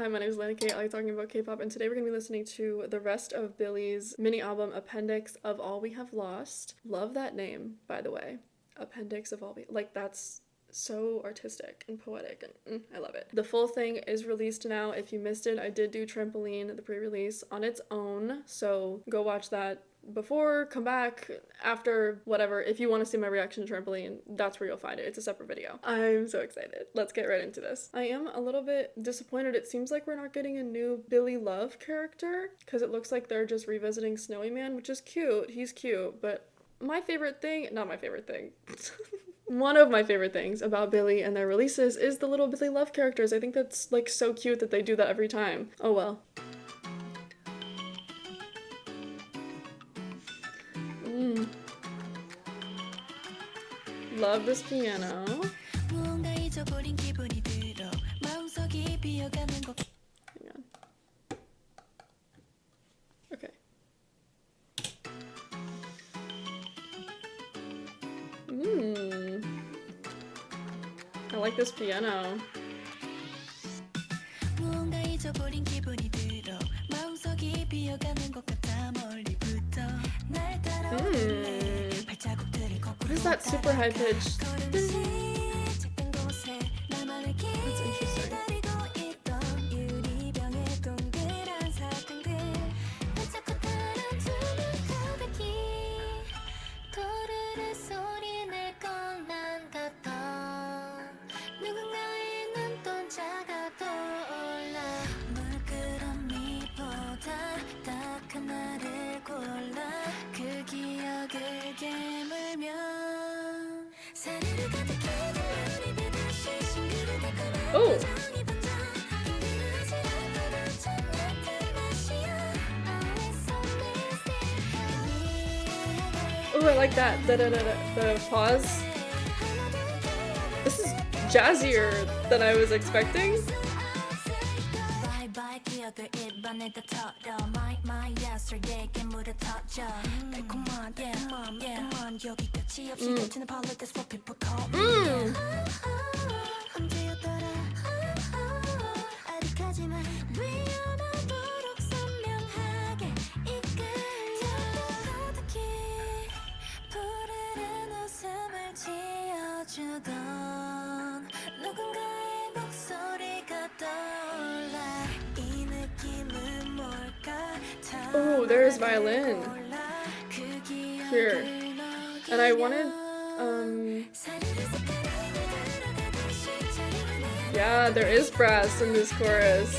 Hi, my name is Lana Kate. I like talking about K-pop, and today we're going to be listening to the rest of Billie's mini album, Appendix of All We Have Lost. Love that name, by the way. Appendix of All We... Like, that's so artistic and poetic, and I love it. The full thing is released now. If you missed it, I did do Trampoline, the pre-release, on its own, so go watch that before, come back, after, whatever. If you want to see my reaction to Trampoline, that's where you'll find it. It's a separate video. I'm so excited. Let's get right into this. I am a little bit disappointed. It seems like we're not getting a new Billie Love character, because it looks like they're just revisiting Snowy Man, which is cute. He's cute, but my favorite thing, not my favorite thing, one of my favorite things about Billie and their releases is the little Billie Love characters. I think that's like so cute that they do that every time. Oh well. Love this piano. Hang on. Okay. I like this piano. What is that super high pitch? That's interesting. Oh! Oh, I like that. The pause. This is jazzier than I was expecting. Oh, there's violin here, and I wanted, yeah, there is brass in this chorus.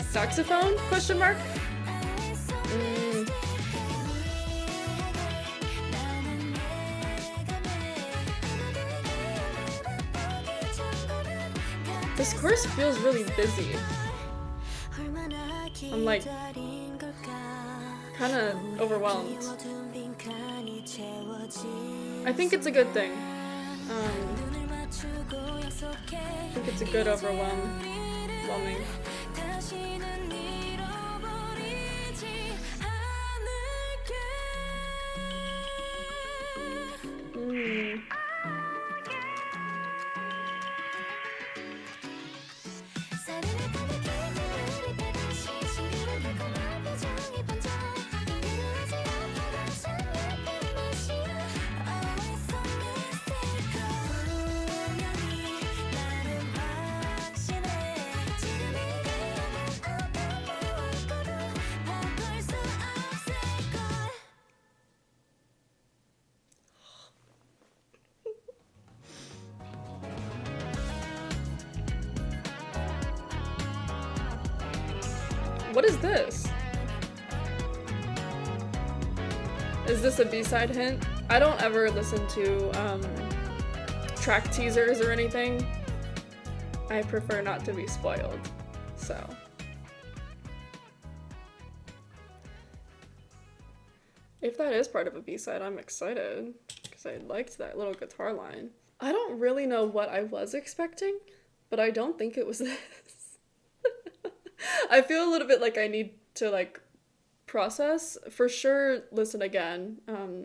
Saxophone? Question mark? This chorus feels really busy. I'm like kind of overwhelmed. I think it's a good thing. I think it's a good overwhelming. What is this? Is this a B-side hint? I don't ever listen to track teasers or anything. I prefer not to be spoiled, so. If that is part of a B-side, I'm excited, because I liked that little guitar line. I don't really know what I was expecting, but I don't think it was this. I feel a little bit like I need to process. For sure, listen again.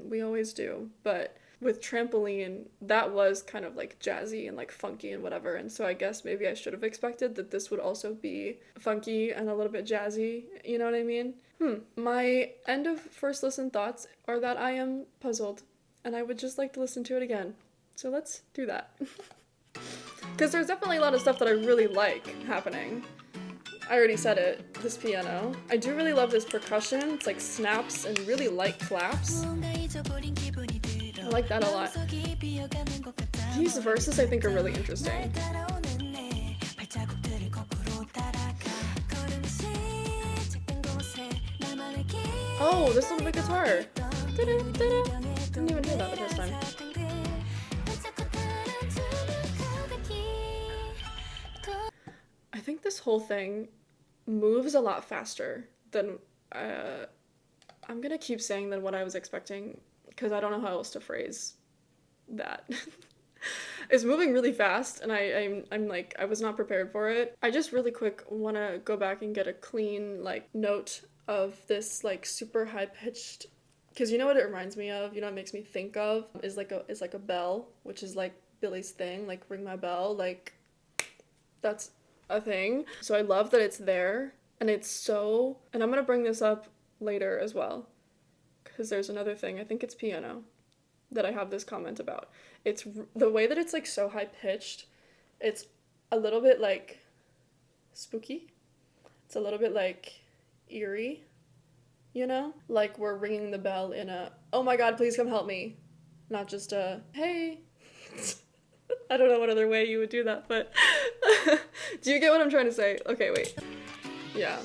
We always do, but with trampoline, that was kind of like jazzy and like funky and whatever. And so I guess maybe I should have expected that this would also be funky and a little bit jazzy. You know what I mean? My end of first listen thoughts are that I am puzzled and I would just like to listen to it again. So let's do that. Because there's definitely a lot of stuff that I really like happening. I already said it, this piano. I do really love this percussion. It's like snaps and really light claps. I like that a lot. These verses I think are really interesting. Oh, this little bit guitar. Didn't even hear that the first time. I think this whole thing moves a lot faster than I'm gonna keep saying than what I was expecting, because I don't know how else to phrase that. It's moving really fast, and I'm like, I was not prepared for it. I just really quick want to go back and get a clean like note of this like super high pitched, because you know what it reminds me of, you know what it makes me think of is like a bell, which is like Billie's thing, like ring my bell, like that's a thing. So I love that it's there, and and I'm gonna bring this up later as well, because there's another thing, I think it's piano, that I have this comment about. It's the way that it's like so high pitched. It's a little bit like spooky. It's a little bit like eerie, you know? Like we're ringing the bell in a, oh my god, please come help me. Not just a, hey. I don't know what other way you would do that, but do you get what I'm trying to say? Okay, wait. Yeah.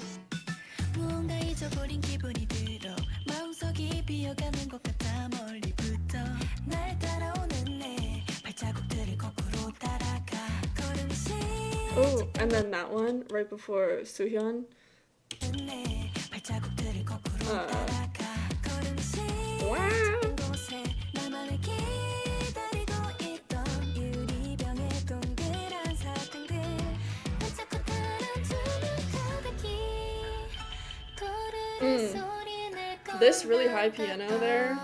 Oh, and then that one right before Suhyun. Wow. This really high piano there.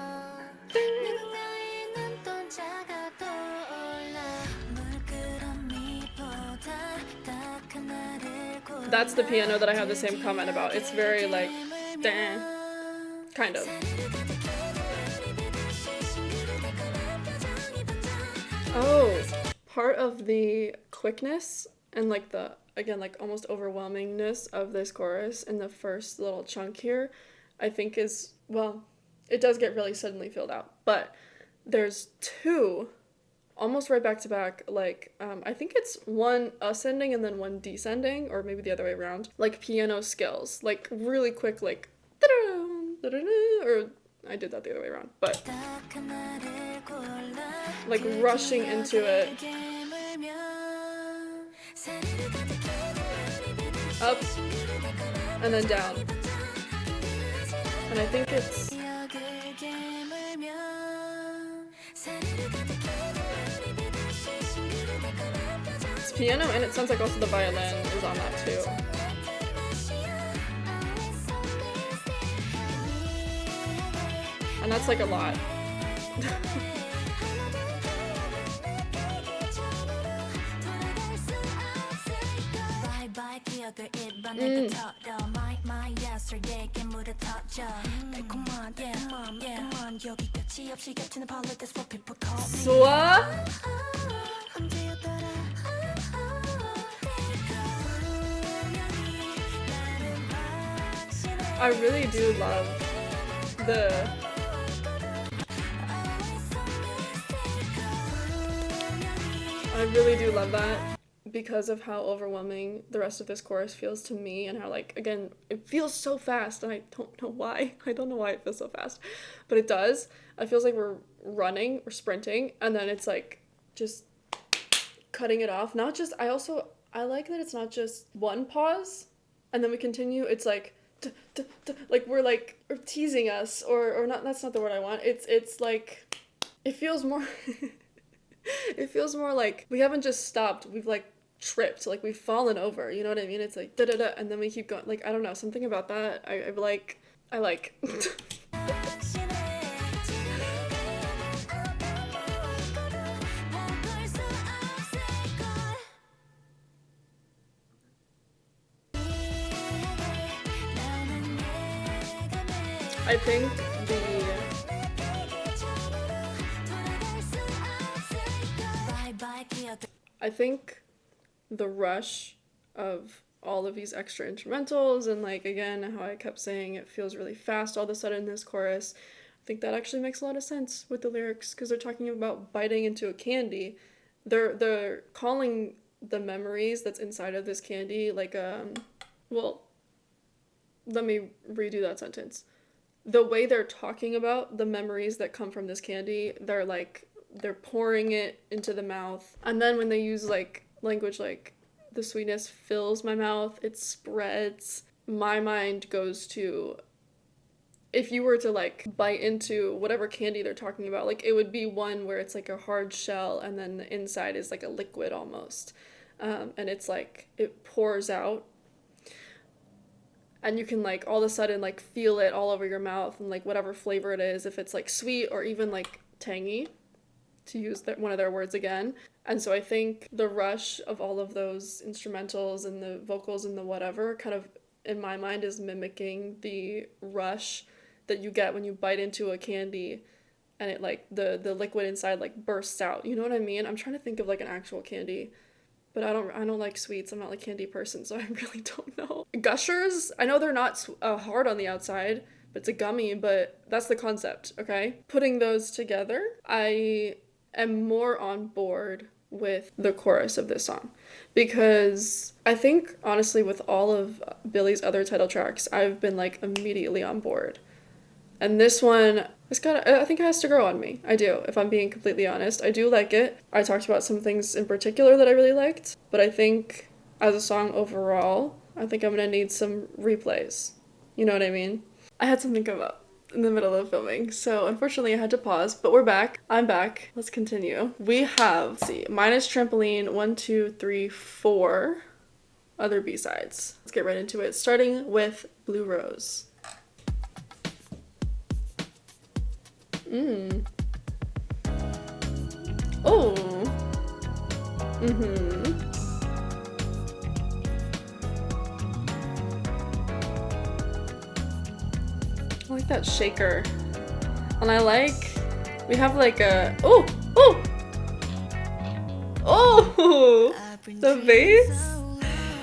That's the piano that I have the same comment about. It's very like, kind of. Oh, part of the quickness and like the, again, like almost overwhelmingness of this chorus in the first little chunk here, I think is, well, it does get really suddenly filled out, but there's two almost right back to back, like, I think it's one ascending and then one descending, or maybe the other way around, like piano skills, like really quick, like, or I did that the other way around, but like rushing into it. Up, and then down. And I think it's... It's piano, and it sounds like also the violin is on that too. And that's like a lot. Swa? I really do love the... I really do love that, because of how overwhelming the rest of this chorus feels to me, and how, like, again, it feels so fast, and I don't know why. I don't know why it feels so fast, but it does. It feels like we're running or sprinting, and then it's like just cutting it off. Not just, I like that it's not just one pause and then we continue. It's like like we're like teasing us, or not, that's not the word I want. It's like, it feels more it feels more like we haven't just stopped, we've like tripped, like we've fallen over, you know what I mean? It's like da da da, and then we keep going. Like, I don't know, something about that I like I think the rush of all of these extra instrumentals and like again how I kept saying it feels really fast all of a sudden in this chorus, I think that actually makes a lot of sense with the lyrics because they're talking about biting into a candy. They're calling the memories that's inside of this candy like well, let me redo that sentence. The way they're talking about the memories that come from this candy, they're pouring it into the mouth. And then when they use like language like the sweetness fills my mouth, it spreads, my mind goes to, if you were to like bite into whatever candy they're talking about, like it would be one where it's like a hard shell and then the inside is like a liquid almost. And it's like it pours out and you can like all of a sudden like feel it all over your mouth and like whatever flavor it is, if it's like sweet or even like tangy, to use one of their words again. And so I think the rush of all of those instrumentals and the vocals and the whatever kind of in my mind is mimicking the rush that you get when you bite into a candy and it like the liquid inside like bursts out. You know what I mean? I'm trying to think of like an actual candy. But I don't like sweets. I'm not like a candy person, so I really don't know. Gushers, I know they're not hard on the outside, but it's a gummy, but that's the concept, okay? Putting those together, I am more on board with the chorus of this song. Because I think, honestly, with all of Billie's other title tracks, I've been like immediately on board. And this one, I think it has to grow on me. I do, if I'm being completely honest. I do like it. I talked about some things in particular that I really liked, but I think as a song overall, I think I'm gonna need some replays. You know what I mean? I had something come up in the middle of filming, so unfortunately I had to pause, but we're back. I'm back. Let's continue. We have, let's see, minus trampoline, 1, 2, 3, 4 other B-sides. Let's get right into it, starting with Bluerose. Oh. I like that shaker. And we have like a, oh! The bass?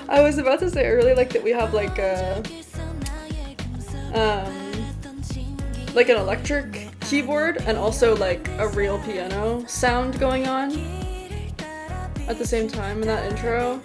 I was about to say I really like that we have like a, like an electric keyboard and also like a real piano sound going on at the same time in that intro.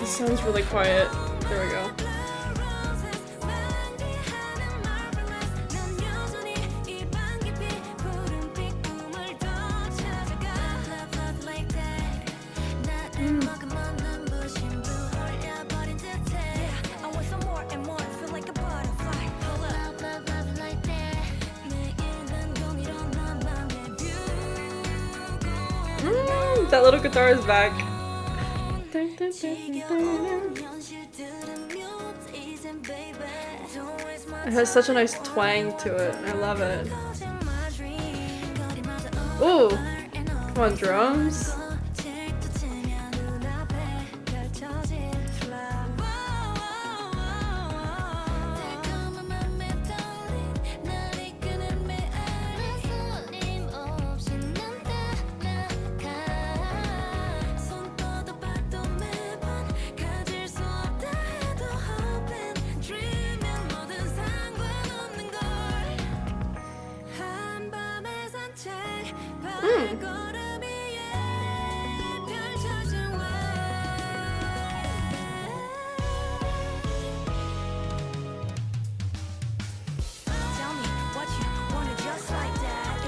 Sounds really quiet. There we go. That little guitar is back. It has such a nice twang to it. I love it. Ooh! Come on, drums.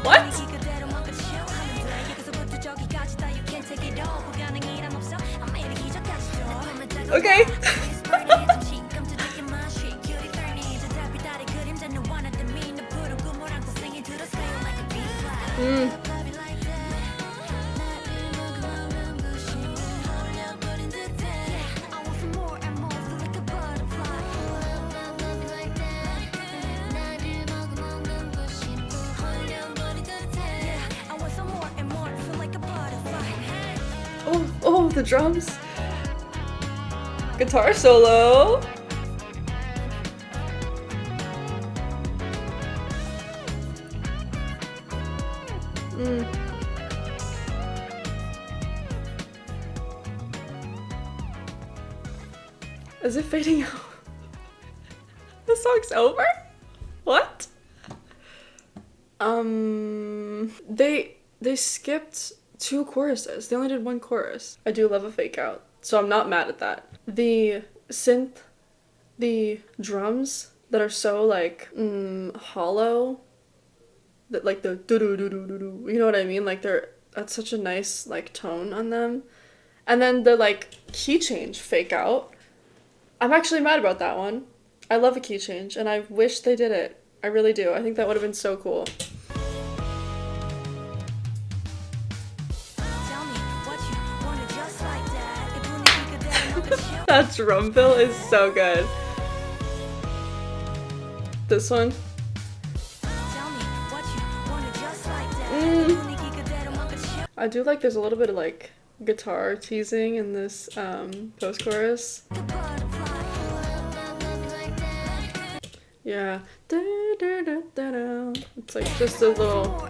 What? Okay. Mm. Oh, the drums. Guitar solo. Mm. Is it fading out? The song's over? What? They skipped 2 choruses. They only did 1 chorus. I do love a fake out, so I'm not mad at that. The synth, the drums that are so like hollow, that like the do do do do do do. You know what I mean? Like that's such a nice like tone on them. And then the like key change fake out. I'm actually mad about that one. I love a key change, and I wish they did it. I really do. I think that would have been so cool. That drum fill is so good. This one. I do like there's a little bit of like guitar teasing in this post-chorus. Yeah. It's like just a little...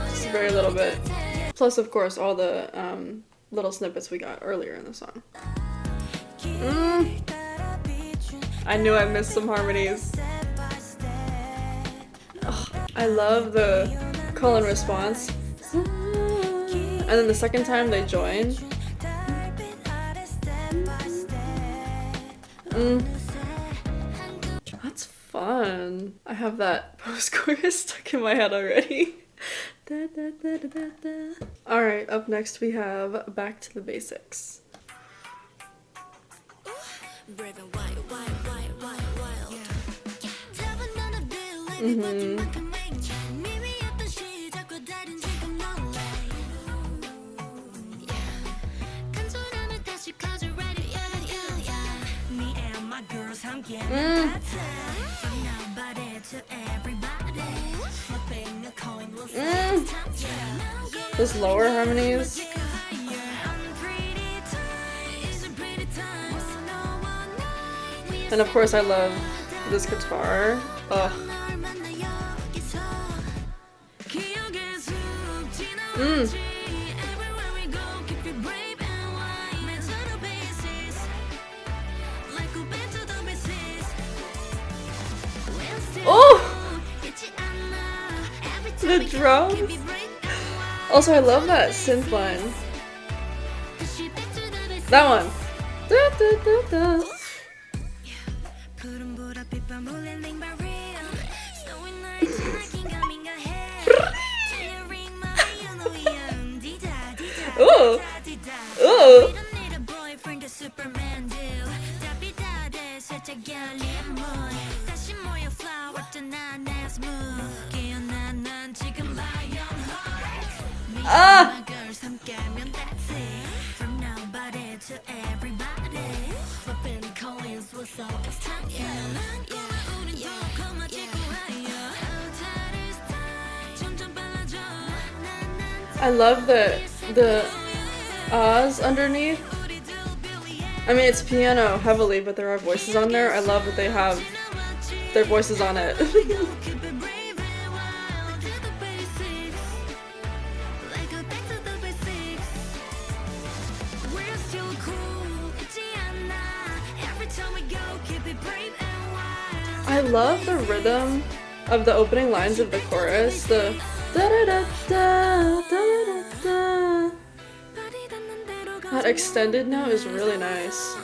Just very little bit. Plus, of course, all the little snippets we got earlier in the song. I knew I missed some harmonies. Oh, I love the call and response. And then the second time they join. That's fun. I have that post-chorus stuck in my head already. Alright, up next we have Back to the Basics. Those lower harmonies. And of course I love this guitar. Ugh. Oh! The drums. Also, I love that synth line. That one. Da, da, da, da. Ooh. Ooh. Ah! I love the ahs underneath. I mean, it's piano heavily, but there are voices on there. I love that they have their voices on it. I love the rhythm of the opening lines of the chorus. The da da da da da da da. That extended note is really nice.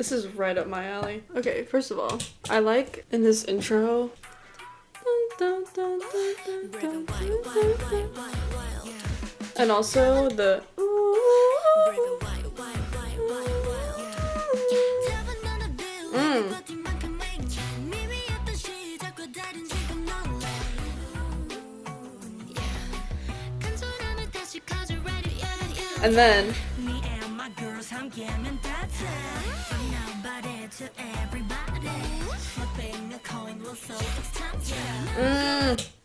This is right up my alley. Okay, first of all, I like in this intro. And also the. And then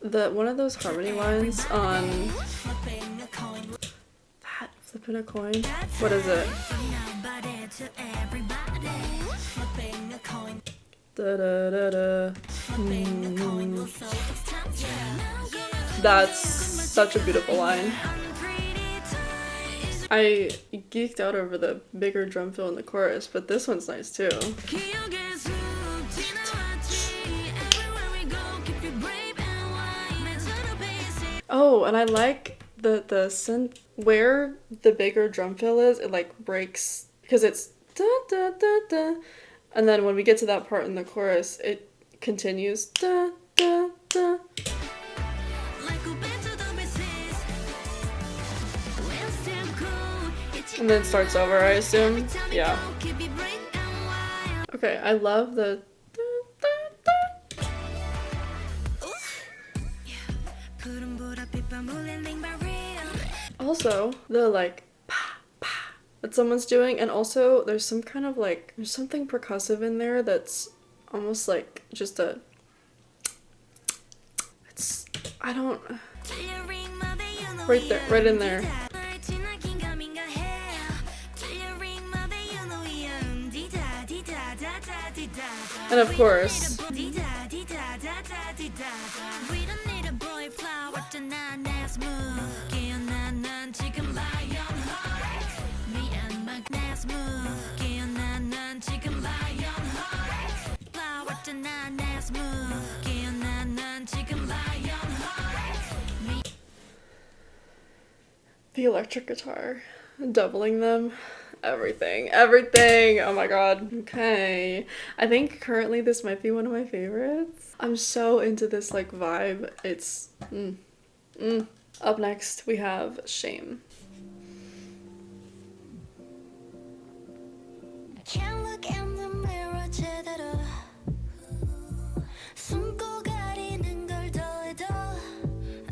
the one of those harmony lines on that flipping a coin. What is it? Da, da, da, da. That's such a beautiful line. I geeked out over the bigger drum fill in the chorus, but this one's nice too. Oh, and I like the synth where the bigger drum fill is. It like breaks because it's da da da da, and then when we get to that part in the chorus, it continues da da da. And then it starts over, I assume. Yeah. Okay, I love the. Also, the like pa pa that someone's doing, and also there's some kind of like there's something percussive in there that's almost like just a. It's I don't. Right there, right in there. And of course, the electric guitar, doubling them. Everything. Oh my god. Okay. I think currently this might be one of my favorites. I'm so into this like vibe. It's Up next we have Shame. Can't look in the mirror 제대로 숨고 가리는 걸 더해도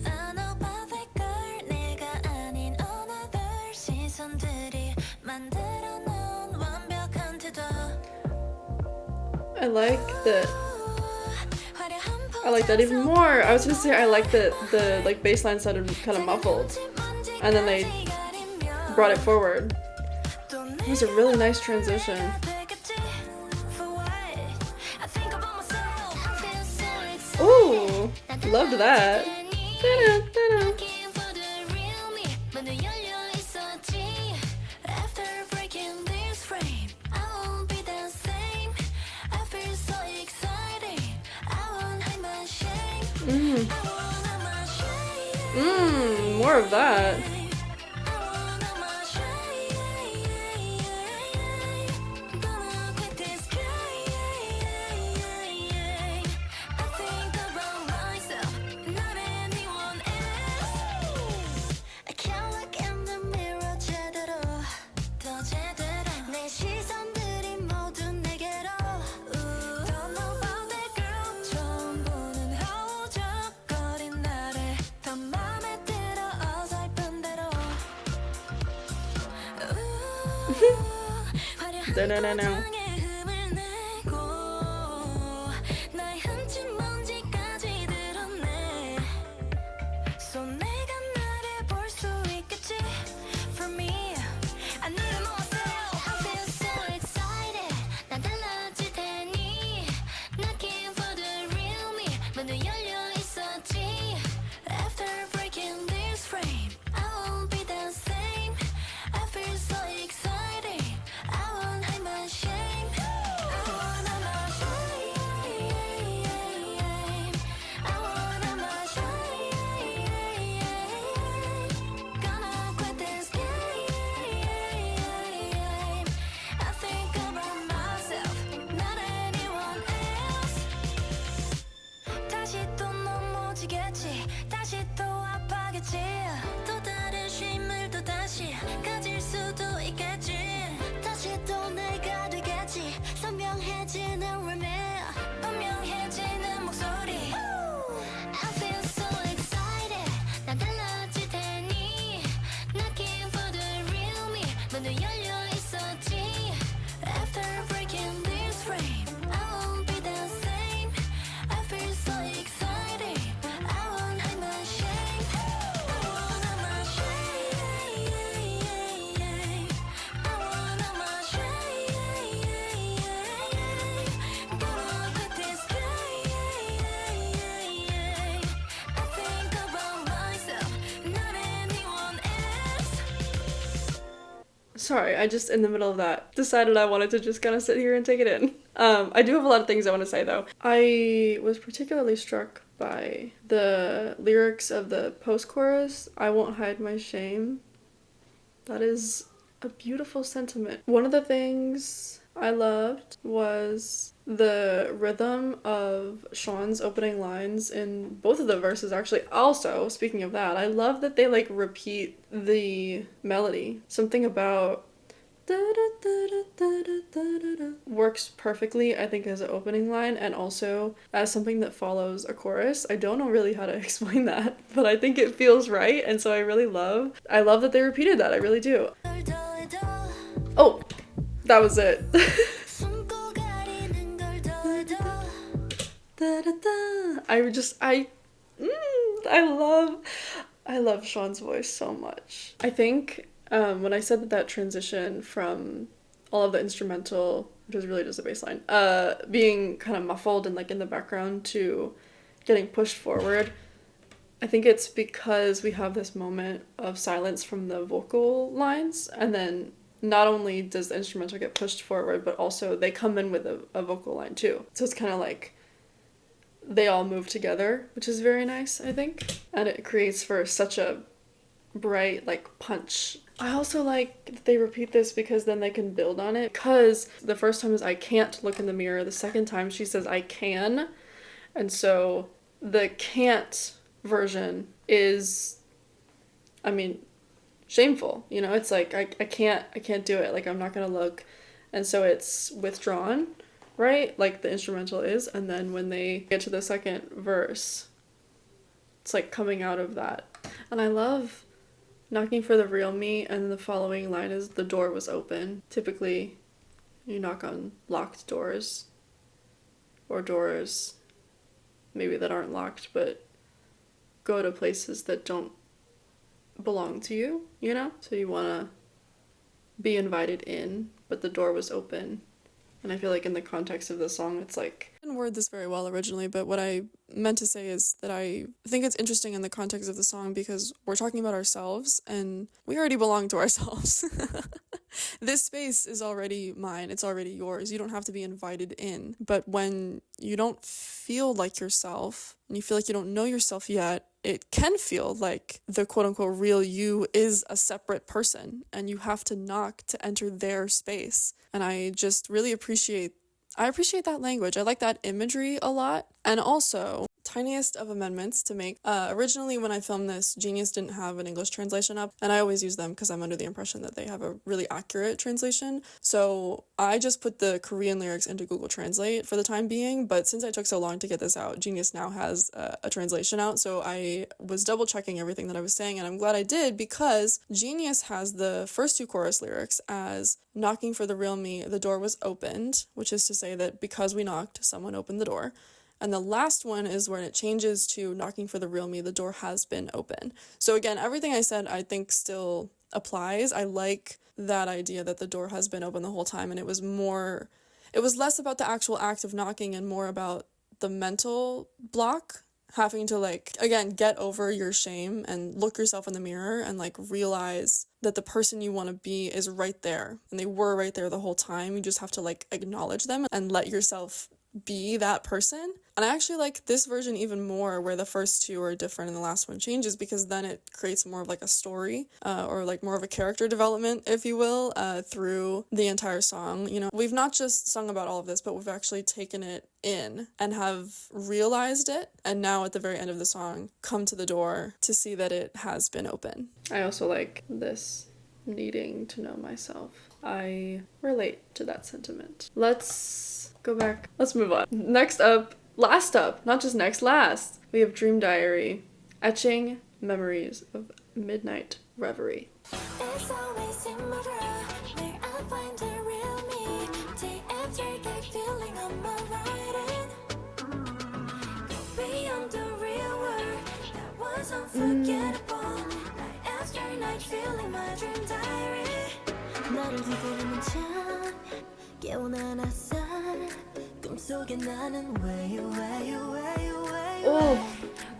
I know perfect girl 내가 아닌 another 시선들이 I like that even more. I was gonna say I like the like bass line sounded kind of muffled, and then they brought it forward. It was a really nice transition. Ooh, loved that. More of that. No. Shame. Sorry, I just, in the middle of that, decided I wanted to just kind of sit here and take it in. I do have a lot of things I want to say, though. I was particularly struck by the lyrics of the post-chorus, "I won't hide my shame." That is a beautiful sentiment. One of the things I loved was the rhythm of Sean's opening lines in both of the verses, actually. Also, speaking of that, I love that they like repeat the melody. Something about works perfectly, I think, as an opening line and also as something that follows a chorus. I don't know really how to explain that, but I think it feels right, and so I love that they repeated that. I really do. Oh, that was it. I love Sean's voice so much. I think when I said that transition from all of the instrumental, which is really just a bass line, being kind of muffled and like in the background to getting pushed forward, I think it's because we have this moment of silence from the vocal lines, and then not only does the instrumental get pushed forward, but also they come in with a vocal line too. So it's kind of like they all move together, which is very nice, I think. And it creates for such a bright, like, punch. I also like that they repeat this because then they can build on it. Because the first time is "I can't look in the mirror." The second time she says "I can." And so the can't version is, I mean, shameful, you know? It's like I can't do it, like I'm not gonna look, and so it's withdrawn, right? Like the instrumental is, and then when they get to the second verse, it's like coming out of that. And I love "knocking for the real me," and the following line is "the door was open." Typically you knock on locked doors, or doors maybe that aren't locked but go to places that don't belong to you, you know? So you want to be invited in, but the door was open. And I feel like in the context of the song, it's like, I didn't word this very well originally, but what I meant to say is that I think it's interesting in the context of the song because we're talking about ourselves and we already belong to ourselves. This space is already mine. It's already yours. You don't have to be invited in. But when you don't feel like yourself and you feel like you don't know yourself yet, it can feel like the quote-unquote real you is a separate person and you have to knock to enter their space. And I just really appreciate that language. I like that imagery a lot. And also, tiniest of amendments to make. Originally, when I filmed this, Genius didn't have an English translation up, and I always use them because I'm under the impression that they have a really accurate translation. So I just put the Korean lyrics into Google Translate for the time being, but since I took so long to get this out, Genius now has a translation out, so I was double checking everything that I was saying, and I'm glad I did because Genius has the first two chorus lyrics as "knocking for the real me, the door was opened," which is to say that because we knocked, someone opened the door. And the last one is when it changes to "knocking for the real me, the door has been open." So again, everything I said I think still applies. I like that idea that the door has been open the whole time, and it was less about the actual act of knocking and more about the mental block, having to like, again, get over your shame and look yourself in the mirror and like realize that the person you want to be is right there. And they were right there the whole time. You just have to like acknowledge them and let yourself be that person. And I actually like this version even more where the first two are different and the last one changes because then it creates more of like a story or like more of a character development, if you will, through the entire song. You know, we've not just sung about all of this, but we've actually taken it in and have realized it, and now at the very end of the song come to the door to see that it has been open. I also like this needing to know myself. I relate to that sentiment. Let's go back. Let's move on. Next up, last up, not just next, last, we have Dream Diary, etching memories of midnight reverie. It's always in my room where I find the real me. Day after day feeling on my writing. Beyond the real world that was unforgettable. Night after night feeling my dream diary. 나를 뒤돌리는 참 깨어난 햇살 꿈속에 나는 way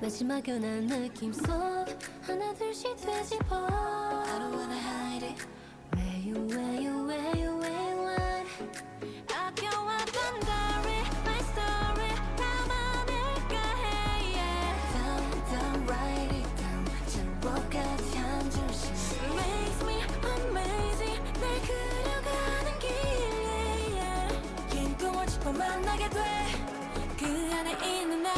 마지막 연한 느낌 속 하나 둘씩 되짚어 I don't wanna hide it where you 아껴왔던 diary my story 나만일까 해 yeah down write it down 제목까지 한 줄씩 makes me amazing 날 그려가는 길 yeah yeah 긴 꿈을 짚어 만나게 돼 그 안에 있는 나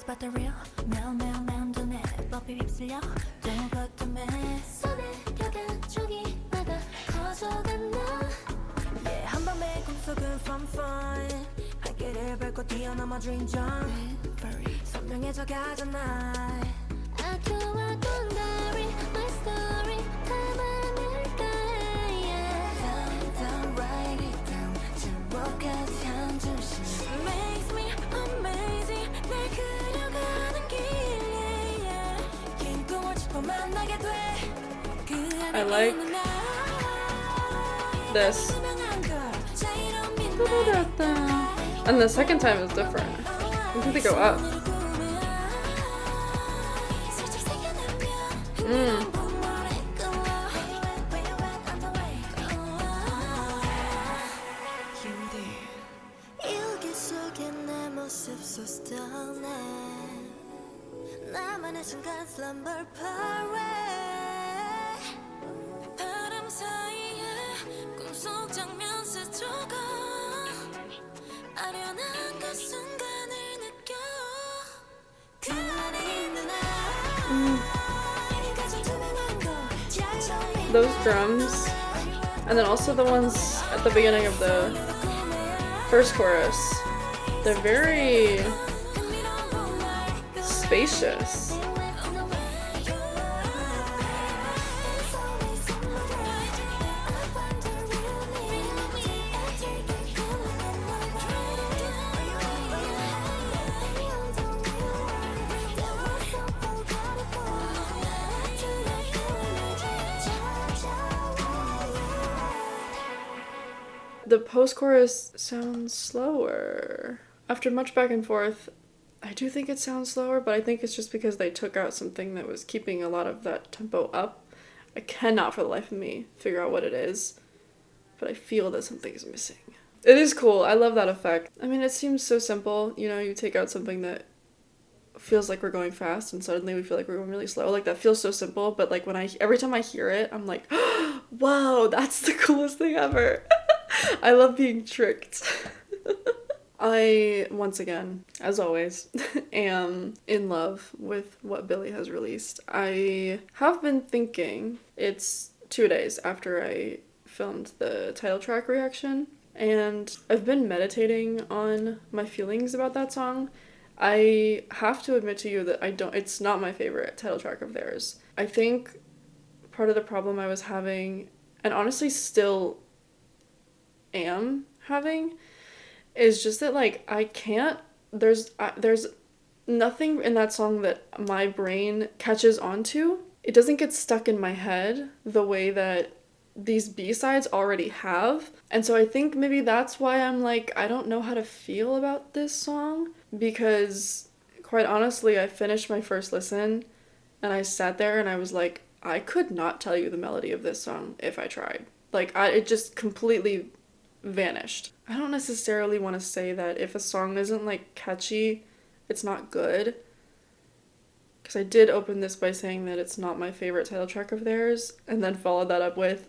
But the real 매운 눈에 법이 휩쓸려 동거금에 손에 벽에 저기마다 커져간 나 Yeah 한밤의 꿈속은 fun 발길을 밟고 뛰어넘어 dream jump 선명해져 가잖아 아껴왔던 diary my story 담아낼까 yeah down write it down 제목까지 한 줄씩 makes me amazing 날 그려가는 길 yeah, yeah. 긴 꿈을 짚어 만나게 돼 I like this. And the second time is different. I think they go up. 일기 속에 내 모습 so stunning 나만의 순간 slumber parade 바람 사이에 꿈속 장면 스쳐가 아련한 그 순간을 느껴 그 안에 있는 가장 투명한 걸 Those drums, and then also the ones at the beginning of the first chorus, they're very spacious. The post-chorus sounds slower. After much back and forth, I do think it sounds slower, but I think it's just because they took out something that was keeping a lot of that tempo up. I cannot for the life of me figure out what it is, but I feel that something is missing. It is cool. I love that effect. I mean, it seems so simple. You know, you take out something that feels like we're going fast and suddenly we feel like we're going really slow. Like, that feels so simple, but like every time I hear it, I'm like, whoa, that's the coolest thing ever. I love being tricked. I, once again, as always, am in love with what Billlie has released. I have been thinking, it's 2 days after I filmed the title track reaction, and I've been meditating on my feelings about that song. I have to admit to you that it's not my favorite title track of theirs. I think part of the problem I was having, and honestly still am having, is just that, like, I can't, there's nothing in that song that my brain catches onto. It doesn't get stuck in my head the way that these B-sides already have. And so I think maybe that's why I'm like, I don't know how to feel about this song, because quite honestly, I finished my first listen and I sat there and I was like, I could not tell you the melody of this song if I tried. Like, it just completely vanished. I don't necessarily want to say that if a song isn't like catchy, it's not good. Because I did open this by saying that it's not my favorite title track of theirs, and then followed that up with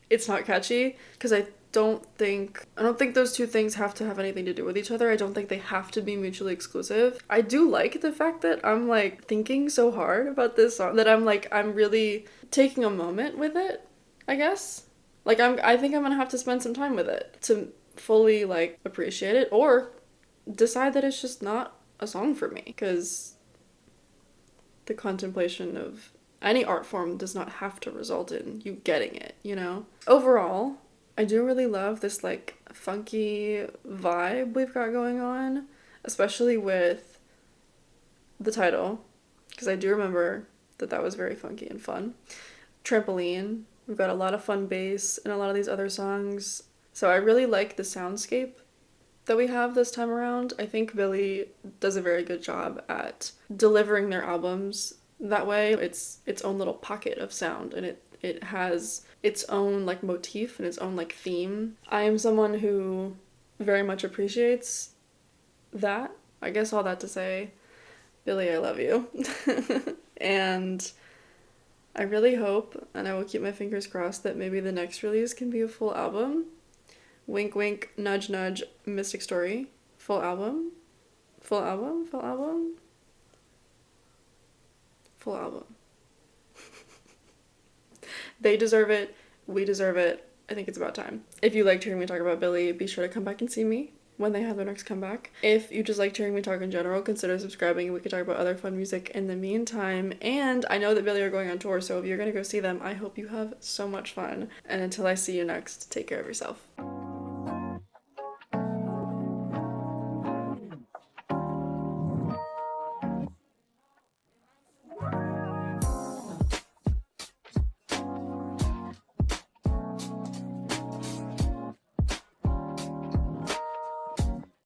it's not catchy. Because I don't think those two things have to have anything to do with each other. I don't think they have to be mutually exclusive. I do like the fact that I'm like thinking so hard about this song that I'm really taking a moment with it, I guess. Like I think I'm gonna have to spend some time with it to fully like appreciate it or decide that it's just not a song for me, because the contemplation of any art form does not have to result in you getting it, you know? Overall, I do really love this like funky vibe we've got going on, especially with the title, because I do remember that was very funky and fun. Trampoline, we've got a lot of fun bass in a lot of these other songs. So I really like the soundscape that we have this time around. I think billlie does a very good job at delivering their albums that way. It's its own little pocket of sound, and it has its own like motif and its own like theme. I am someone who very much appreciates that. I guess all that to say, billlie, I love you. And I really hope, and I will keep my fingers crossed, that maybe the next release can be a full album. Wink, wink, nudge, nudge, Mystic Story. Full album. Full album? Full album? Full album. They deserve it. We deserve it. I think it's about time. If you liked hearing me talk about billlie, be sure to come back and see me when they have their next comeback. If you just liked hearing me talk in general, consider subscribing and we could talk about other fun music in the meantime. And I know that billlie are going on tour, so if you're going to go see them, I hope you have so much fun. And until I see you next, take care of yourself.